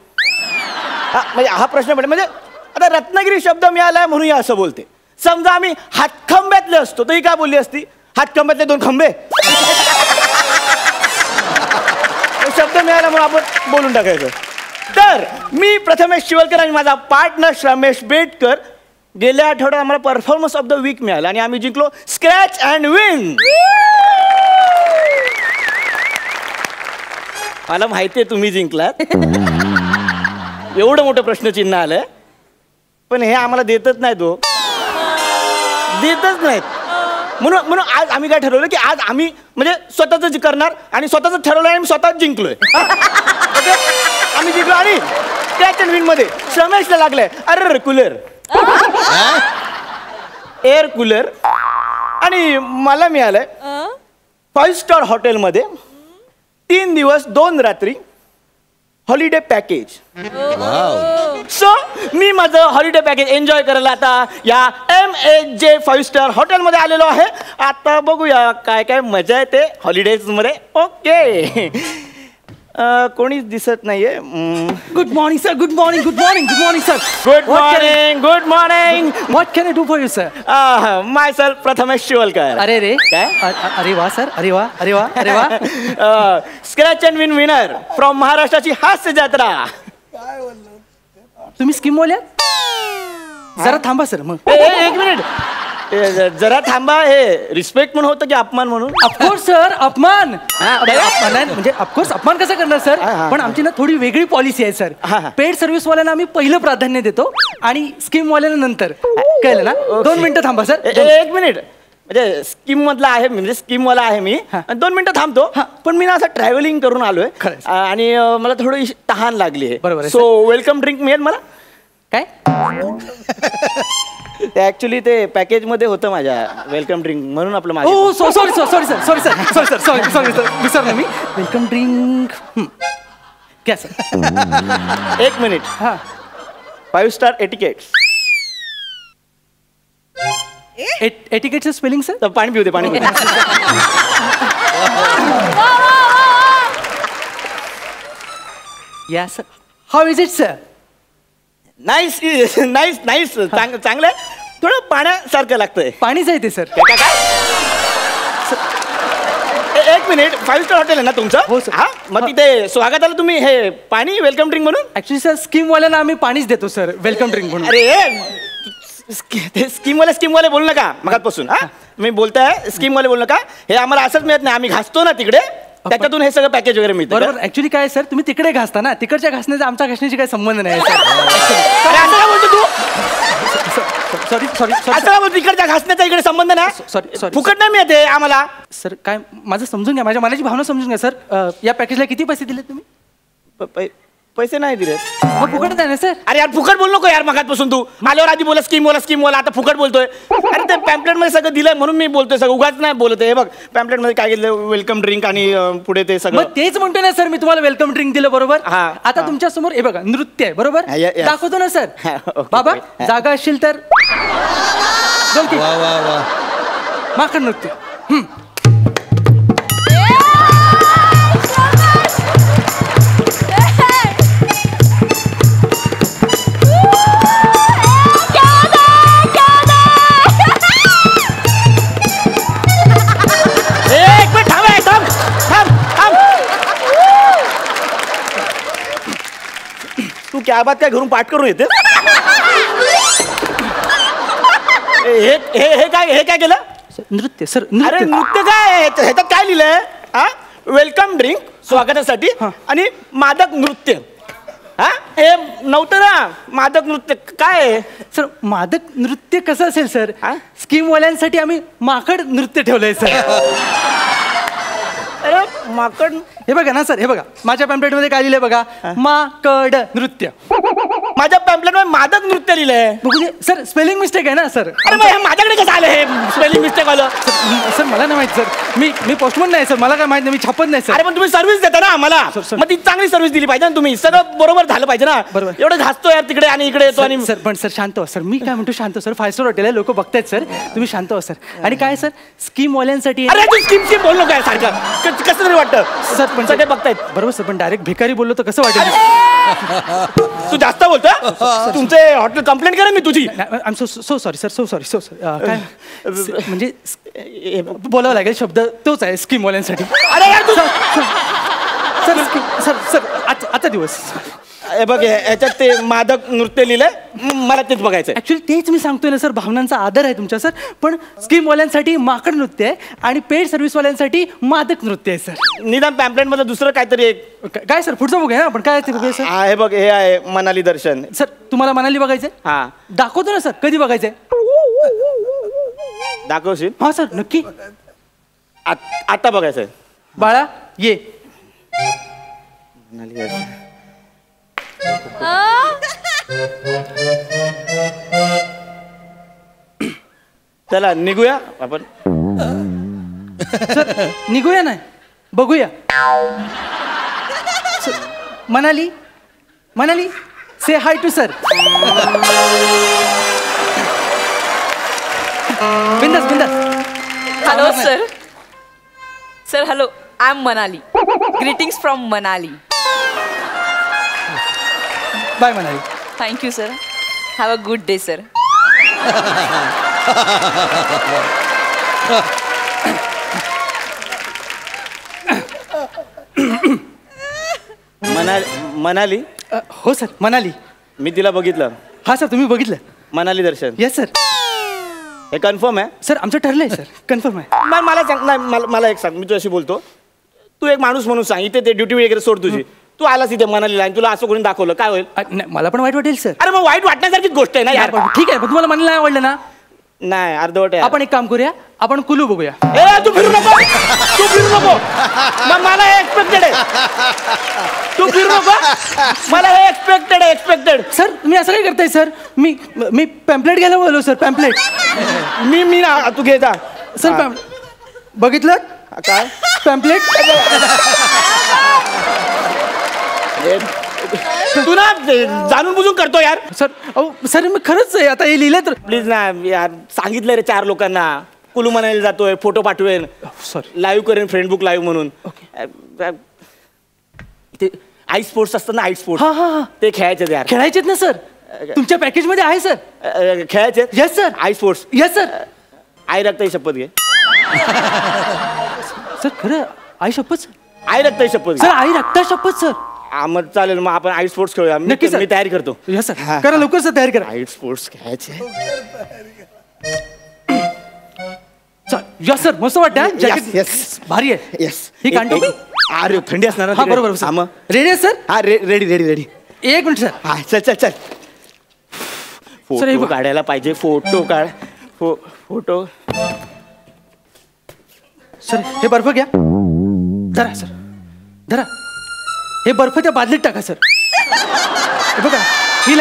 म्हणजे हा प्रश्न पडे. म्हणजे आता रत्नागिरी शब्द मिळालाय म्हणून या असं बोलते. समजा आम्ही हातखंब्यातले असतो तर ही काय बोलली असती? हातखंब्यातले 2 खंबे. शब्द मिळाला म्हणून आपण बोलून टाकायचं. तर मी प्रथमेश शिवलकर आणि माझा पार्टनर श्रमेश बेटकर गेल्या आठवड्यात आम्हाला परफॉर्मन्स ऑफ द वीक मिळाला आणि आम्ही जिंकलो स्क्रॅच अँड विन. मला माहिती आहे तुम्ही जिंकलात, एवढं मोठं प्रश्नचिन्ह आलंय, पण हे आम्हाला देतच नाहीत. देतच नाहीत. म्हणून आज आम्ही काय ठरवलं की आज आम्ही म्हणजे स्वतःच करणार आणि स्वतःच ठरवलं आणि स्वतःच जिंकलोय. आम्ही जिंकलो आणि स्क्रॅच अँड विन मध्ये श्रमेशला लागलंय अरे कूलर, एअर कूलर आणि मला मिळालंय 5 स्टार हॉटेलमध्ये 3 दिवस 2 रात्री हॉलिडे पॅकेज. सो मी माझं हॉलिडे पॅकेज एन्जॉय करायला आता या MHJ 5 स्टार हॉटेलमध्ये आलेलो आहे. आता बघूया काय काय मजा येते हॉलिडेजमध्ये. ओके, कोणीच दिसत नाहीये. Good morning sir. Good morning. Good morning. Good morning sir. Good morning. Good morning. What can I do for you sir? My self Prathamesh Shivalkar. अरे रे काय? अरे वा सर. अरे वा. अरे वा. अरे वा. Scratch and win winner from महाराष्ट्राची हास्य जत्रा. तुम्ही स्कीम बोल्या? जरा थांबा सर. मग एक मिनिट, जरा थांबा. हे रिस्पेक्ट म्हणून होतं की अपमान म्हणून? ऑफकोर्स सर, अपमान. म्हणजे ऑफकोर्स अपमान कसं करणार सर? पण आमची ना थोडी वेगळी पॉलिसी आहे सर. पेड सर्व्हिस वाल्यांना आम्ही पहिलं प्राधान्य देतो आणि स्कीम वाल्यांना नंतर. कळलं ना? 2 मिनिटं थांबा सर. 1 मिनिट. म्हणजे स्कीम मधला आहे, म्हणजे स्कीम वाला आहे मी. 2 मिनिटं थांबतो. पण मी ना असं ट्रॅव्हलिंग करून आलोय आणि मला थोडी तहान लागली आहे. बरोबर. सो वेलकम ड्रिंक मिळेल मला? काय? ते ऍक्च्युली ते पॅकेज मध्ये होतं माझ्या वेलकम ड्रिंक म्हणून आपलं माझं. Oh sorry sir. Sorry sir. Sorry sir. Sorry sir. Sorry sorry sir. विसरलो मी. वेलकम ड्रिंक क्या सर? 1 मिनिट. 5 star etiquette. एटिकेटचं स्पेलिंग सर? पाणी पिऊ दे. पाणी पिऊ दे. या sir. How is it sir? Nice nice nice. चांगलं आहे. थोडं पाण्यासारखं लागतंय. पाणीच आहे ते सर. काय काय? 1 मिनिट. 5 स्टार हॉटेल आहे ना तुमचं? हो सर. हा, मग तिथे स्वागताला तुम्ही हे पाणी वेलकम ड्रिंक म्हणून? ऍक्च्युली सर स्कीम वाल्यांना आम्ही पाणीच देतो सर वेलकम ड्रिंक म्हणून. अरे स्कीमवाले बोलू नका मगातपासून. हा, मी बोलताय स्कीमवाले बोलू नका. हे आम्हाला असंच मिळत नाही. आम्ही घासतो ना तिकडे, त्याच्यातून हे सगळं पॅकेज वगैरे मिळतं. बरोबर. ऍक्च्युली काय सर, तुम्ही तिकडे घासता ना, तिकडच्या घासण्याचा आमच्या घासण्याची काही संबंध नाही. सॉरी सॉरी असं बोल, तिकडच्या घासण्याचा इकडे संबंध ना. सॉरी फुकट नाही मिळते आम्हाला. सर काय माझं समजून घ्या, माझ्या मनाची भावना समजून घ्या सर. या पॅकेजला किती पैसे दिले तुम्ही? पैसे नाही दिले. मग फुकट नाही ना सर. अरे यार फुकट बोल नको यार, मगातपासून तू आल्यावर आधी बोला स्कीम वाला आता फुकट बोलतोय. अरे ते पॅम्पलेट मध्ये सगळं दिलंय म्हणून मी बोलतोय, सगळं उगाच नाही बोलत. हे बघ पॅम्पलेट मध्ये काय दिलं, वेलकम ड्रिंक आणि पुढे ते सगळं. मग तेच म्हणतोय ना सर, मी तुम्हाला वेलकम ड्रिंक दिलं बरोबर. हा. आता तुमच्या समोर हे बघा नृत्य आहे बरोबर, Yes. दाखवतो ना सर. Okay. बाबा जागा असशील तर जाऊ की. वा वा वा. माकड नृत्य. तू क्या बात काय घरून पाठ करून येते. हे काय केलं. नृत्य सर. अरे नृत्य काय ह्याच्यात काय लिहिलंय. हा वेलकम ड्रिंक स्वागतासाठी आणि मादक नृत्य. हा हे नव्हतं ना मादक नृत्य काय. सर मादक नृत्य कसं असेल सर. स्कीमवाल्यांसाठी आम्ही माकड नृत्य ठेवलंय सर. अरे माकड. हे बघा ना सर, हे बघा माझ्या पॅम्पलेट मध्ये काय लिहिलंय बघा, माकड नृत्य. माझ्या पॅम्पलेट मध्ये मादक नृत्य लिहिलंय. बघू सर, स्पेलिंग मिस्टेक आहे ना सर. अरे मग हे माझ्याकडे कसं आलं हे स्पेलिंग मिस्टेक आलं. सर मला नाही माहित सर, मी पोस्टमन नाही सर, मला काय माहित नाही, मी छापत नाही सर. अरे पण तुम्ही सर्व्हिस देता ना आम्हाला, मग ती चांगली सर्व्हिस दिली पाहिजे ना तुम्ही. सगळं बरोबर झालं पाहिजे ना. बरोबर. एवढं घासतो यार तिकडे आणि इकडे येतो आणि सर पण सर शांत व्हा सर. मी काय म्हणतो शांत सर, 5 स्टार हॉटेल आहे, लोक बघतायत सर, तुम्ही शांत व्हा सर. आणि काय सर स्कीम वाल्यांसाठी. अरे तू स्कीम बोल नको सारखं, कसं तरी वाटतं. सर पण सगळे बघतायत बरोबर सर, पण डायरेक्ट भिकारी बोललो तर कसं वाटेल. तू जास्त बोलतो. तुमचे हॉटेल कंप्लेंट करेन मी तुझी. I am so sorry sir, so sorry काय म्हणजे बोलावं लागेल शब्द तोच आहे स्कीम वाल्यांसाठी. अरे यार तू सर सर सर आजचा दिवस. हे बघ याच्यात ते मादक नृत्य लिहिलंय, मला तेच बघायचं. ऍक्च्युली तेच मी सांगतोय ना सर, भावनांचा आदर आहे तुमच्या सर, पण स्कीमवाल्यांसाठी माकड नृत्य आहे आणि पेड सर्व्हिसवाल्यांसाठी मादक नृत्य आहे सर. निदान पॅम्पलेट मध्ये दुसरं काहीतरी एक काय सर पुढचं बघूया ना आपण, काय ते बघूया सर. हे बघ हे आहे मनाली दर्शन. सर तुम्हाला मनाली बघायचंय. हा दाखवतो ना सर, कधी बघायचंय दाखवशील. हा सर नक्की. आता बघायचंय. बाळा ये. मनाली दर्शन. चला निघूया आपण. सर निघूया नाही बघूया. मनाली मनाली से हाय टू सर. बिंदास बिंदास. Hello sir. Sir hello, I am Manali. Greetings from Manali. Bye Manali. Thank you sir. Have a good day sir. Manali. हो सर मनाली. मी तिला बघितलं. हा सर तुम्ही बघितलं. मनाली दर्शन. Yes sir. हे कन्फर्म आहे सर आमचं ठरलंय सर, कन्फर्म आहे. मला सांग. नाही मला एक सांग, मी तुझ्याशी बोलतो. तू एक माणूस म्हणून सांग, इथे ते ड्युटी वगैरे सोड तुझी. तू आलास इथे मनालीला आणि तुला असं कोणी दाखवलं काय होईल. नाही मला पण वाईट वाटेल सर. अरे मग वाईट वाटण्यासारखीच गोष्ट आहे ना यार. ठीक आहे पण तुम्हाला मनाली नाही आवडलं ना. नाही अर्धवट आहे. आपण एक काम करूया, आपण कुलू बघूया. तू फिरू नको, तू फिरू नको. मला हे एक्सपेक्टेड आहे. तू फिरू नको, मला हे एक्सपेक्टेड आहे. एक्सपेक्टेड. सर तुम्ही असं काय करताय सर. मी पॅम्पलेट घ्यायला बोललो सर. पॅम्पलेट मी ना तू घे जा सर. बघितलं काय पॅम्पलेट. तू ना जाणून बुजून करतो यार. सर सर मी खरंच आहे, आता हे लिहिलं तर प्लीज ना यार. सांगितलं रे 4 लोकांना. कुलू म्हणायला जातोय, फोटो पाठवेन, सॉरी लाईव्ह करेन फेसबुक लाईव्ह म्हणून. ते आईस स्पोर्ट्स असतं ना, आईस स्पोर्ट्स. हा हा हा ते खेळायचे यार. खेळायचेत ना सर. तुमच्या पॅकेज मध्ये आहे सर. खेळायचे. Yes sir. Ice sports. Yes sir. आई रक्ताई शपथ घे. सर खरं आई शपथ. आई रक्ताई शपथ सर. आई रक्ता शपथ सर. मग चालेल, मग आपण आईस स्पोर्ट्स खेळूया. नक्की सर. मी तयारी करतो. Yes sir. करा लवकर सर, तयारी करा. आईस स्पोर्ट्स खेळायचे. यस सर मस्त वाटतं. येस भारी आहे. येस ही कांटो. अरे थंडी असणार. हा बरोबर सर. रेडी आहे सर. हा ready ready ready. 1 minute sir. हा चल चल चल. फोटो काढायला पाहिजे. फोटो काढ. फोटो. सर हे बर्फ घ्या. धरा सर, धरा. हे बर्फ त्या बादलीत टाका सर. हे बघा, ही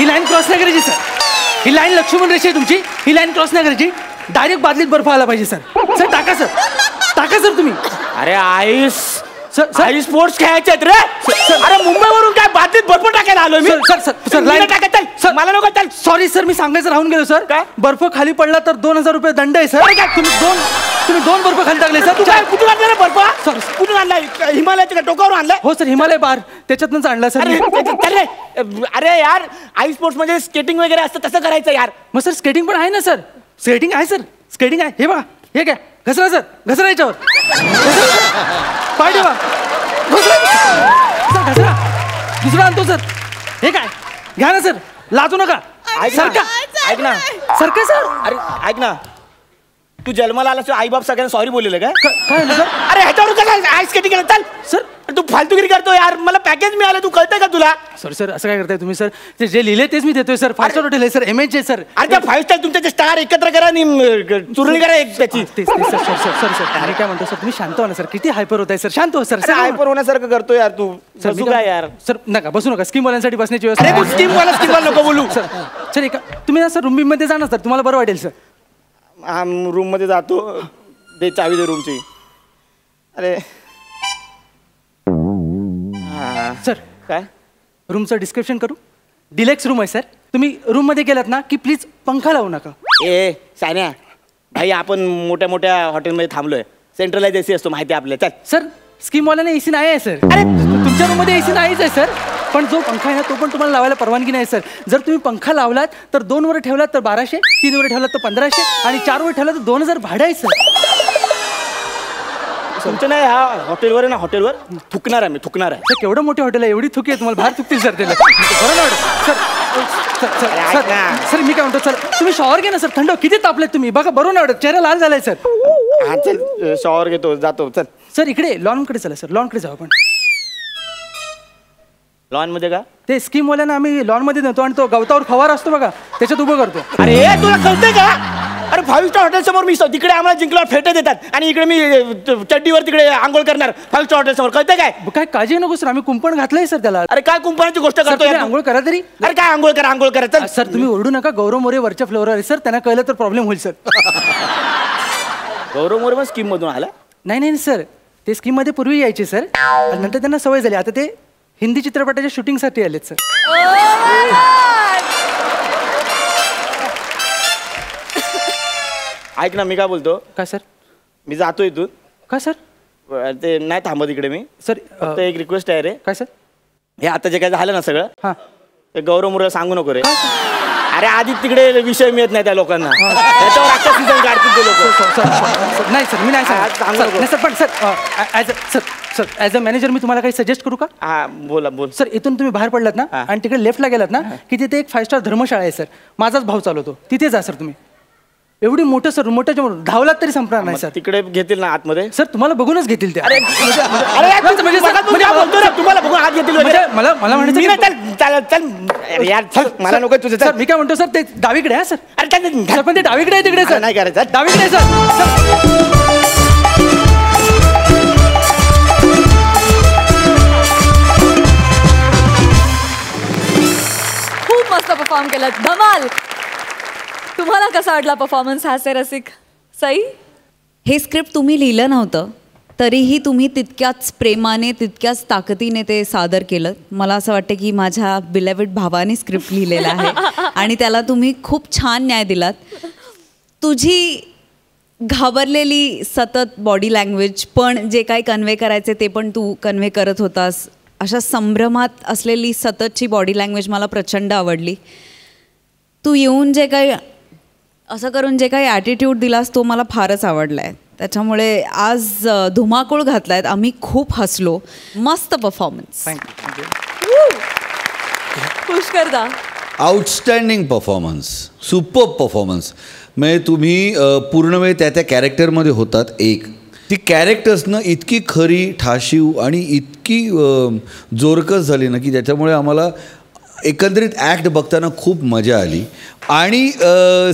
लाईन क्रॉस नाही करायची सर. ही लाईन लक्ष्मण रेषा आहे तुमची. ही लाईन क्रॉस नाही करायची. डायरेक्ट बादलीत बर्फ आला पाहिजे सर. सर टाका सर, टाका सर तुम्ही. अरे आईस स्पोर्ट्स खेळायचे रे. अरे मुंबईवरून काय बादलीत बर्फ टाकायला आलोय मी. सर लाईन टाकायचं सर. मला नको. चल. सॉरी सर, मी सांगायचं राहून गेलो सर. काय? बर्फ खाली पडला तर 2000 रुपये दंड आहे सर. काय तुम्ही दोन बर्फ खाली टाकले सर. कुठून आणला रे बर्फ? सर कुठून आणलाय? हिमालयाच्या टोकावरून आणलाय? हो सर, हिमालय बार त्याच्यातनंच आणला सर. अरे यार, आईस स्पोर्ट्स म्हणजे स्केटिंग वगैरे असतं, तसं करायचं यार. मग सर स्केटिंग पण आहे ना सर. स्केटिंग आहे सर, स्केटिंग आहे. हे बघा, हे काय घसरा सर, घसरा याच्यावर. पाय ठेवा. घसरा. दुसरा आणतो सर. हे काय घ्या ना सर, लाजू नका. ऐक ना सर. अरे ऐक ना, तू जन्माला आला आई बाप सगळ्यांना सॉरी बोललेलं काय? काय सर? अरे ह्याच्यावर काय आईस स्केटिंग केलं? चल सर. तू फालतूगिरी करतो यार. मला पॅकेज मिळालं, तू कळतंय का तुला? सर असं काय करताय तुम्ही सर? ते जे लिहिले तेच मी देतोय सर. 5 स्टार हॉटेल आहे सर, MH आहे सर. अरे त्या 5 स्टार तुमचे स्टार एकत्र करा आणि चुरणी करा एक त्याची. सर अरे काय म्हणतो सर, तुम्ही शांत हो ना सर. किती हायपर होत आहे सर. शांत हो सर. हायपर होण्यासारखं करतो यार तू. बसू काय यार? सर नका बसू नका. स्कीम वाल्यांसाठी बसण्याची व्यवस्था. तू स्कीम वाला नको बोलू सर. एका तुम्ही ना सर रूम मध्ये जा ना सर, तुम्हाला बरं वाटेल सर. रूम मध्ये जातो. दे चावी दे रूमची. अरे सर काय रूमचं डिस्क्रिप्शन करू? डिलेक्स रूम आहे सर. तुम्ही रूम मध्ये गेलात ना की प्लीज पंखा लावू नका. ए सान्या भाई, आपण मोठ्या मोठ्या हॉटेलमध्ये थांबलोय. सेंट्रलाइज AC असतो माहिती आपल्या. चल. सर स्कीमवाल्याने AC नाही आहे सर. अरे तुमच्या रूम मध्ये AC नाहीच आहे सर. पण जो पंखा आहे ना तो पण तुम्हाला लावायला परवानगी नाही सर. जर तुम्ही पंखा लावलात तर 2 वर ठेवलात तर 1200, 3 वर ठेवलात तर 1500 आणि 4 वर ठेवलात तर 2000 भाडं आहे सर. तुमचं नाही ह्या हॉटेलवर आहे ना, हॉटेलवर थुकणार आहे मी. थुकणार आहे. सर केवढं मोठं हॉटेल आहे, एवढी थुकी आहे तुम्हाला बाहेर थुकतील सर. त्याला बरं ना वाटत सर. सर मी काय म्हणतो सर, तुम्ही शॉवर घ्या ना सर. थंड किती तापलेत तुम्ही. बघा बरोबर नाही वाटत. चेहरा लाल झालाय सर. हा चल शॉवर घेतो, जातो. चल सर इकडे लॉनकडे चला सर. लॉनकडे जाऊ आपण. लॉन मध्ये का? ते स्कीमवाल्यांना आम्ही लॉन मध्ये नेतो आणि तो गवतावर फवार असतो बघा, त्याच्यात उभं करतो. अरे तुला कळतंय का? अरे 5 स्टार हॉटेल समोर मी तिकडे आम्हाला जिंकल्यावर फेटे देतात आणि इकडे मी चड्डीवर तिकडे आंघोळ करणार 5 स्टार हॉटेल समोर. कळतंय काय? काय काळजी नको सर, आम्ही कुंपण घातलंय सर त्याला. अरे काय कुंपणाची गोष्ट करतोय? आंघोळ करा तरी. अरे काय आंघोळ करा चल. सर तुम्ही ओरडू नका. गौरव मोरे वरच्या फ्लोअरवर आहे सर. त्यांना कळलं तर प्रॉब्लेम होईल सर. गौरव मोरे पण स्कीम मधून आला? नाही सर, ते स्कीम मध्ये पूर्वी यायचे सर. नंतर त्यांना सवय झाली. आता ते हिंदी चित्रपटाच्या शूटिंगसाठी आलेत सर. ऐक ना, मी काय बोलतो. काय सर? मी जातो इथून. काय सर? ते नाही थांबत इकडे मी सर. फक्त एक रिक्वेस्ट आहे रे. काय सर? हे आता जे काय झालं ना सगळं, हां ते गौरव मोरे सांगू नको रे. अरे आधी तिकडे विषय मिळत नाही त्या लोकांना. त्याच्यावर आता सीझन काढतील ते लोक. नाही सर, मी नाही सर. पण सर ॲज अ मॅनेजर मी तुम्हाला काही सजेस्ट करू का? हा बोल. सर इथून तुम्ही बाहेर पडलात ना आणि तिकडे लेफ्टला गेलात ना की तिथे एक 5 स्टार धर्मशाळा आहे सर. माझाच भाऊ चालवतो. तिथे जा सर तुम्ही. एवढी मोठं सर, मोठ्याच्या मोठं धावलात तरी संपणार नाही सर. तिकडे घेतील ना आतमध्ये? सर तुम्हाला बघूनच घेतील ते. तुम्हाला बघून आत घेतील. मला म्हणायचं यार मला नको तुझं. सर मी काय म्हणतो सर, ते डावीकडे आहे सर. अरे पण ते डावीकडे आहे तिकडे सर. नाही करायचं. डावीकडे आहे सर. खूप मस्त परफॉर्म केलं. धमाल. तुम्हाला कसा वाटला परफॉर्मन्स हास्य रसिक? सई, हे स्क्रिप्ट तुम्ही लिहिलं नव्हतं तरीही तुम्ही तितक्याच प्रेमाने तितक्याच ताकदीने ते सादर केलं. मला असं वाटतं की माझ्या बिलेव्हेड भावाने स्क्रिप्ट लिहिलेला आहे आणि त्याला तुम्ही खूप छान न्याय दिलात. तुझी घाबरलेली सतत बॉडी लँग्वेज, पण जे काही कन्वे करायचे ते पण तू कन्वे करत होतास. अशा संभ्रमात असलेली सततची बॉडी लँग्वेज मला प्रचंड आवडली. तू येऊन जे काही असं करून जे काही ॲटिट्यूड दिलास तो मला फारच आवडला आहे. त्याच्यामुळे आज धुमाकूळ घातलायत. आम्ही खूप हसलो. मस्त परफॉर्मन्स. पुष्करदा, आउटस्टँडिंग परफॉर्मन्स, सुपर परफॉर्मन्स. म्हणजे तुम्ही पूर्ण वेळ त्या कॅरेक्टरमध्ये होतात. एक ती कॅरेक्टर्सनं इतकी खरी, ठाशीव आणि इतकी जोरकस झाली ना की त्याच्यामुळे आम्हाला एकंदरीत ॲक्ट बघताना खूप मजा आली आणि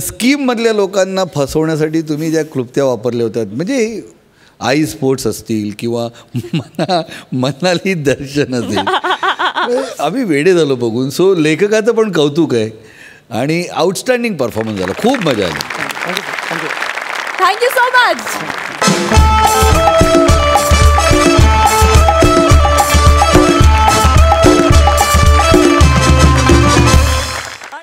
स्कीममधल्या लोकांना फसवण्यासाठी तुम्ही ज्या क्लुप्त्या वापरल्या होत्या म्हणजे आई स्पोर्ट्स असतील किंवा मनाली दर्शन असेल आम्ही वेडे झालो बघून. सो लेखकाचं पण कौतुक आहे आणि आउटस्टँडिंग परफॉर्मन्स झाला. खूप मजा आली. Thank you so much.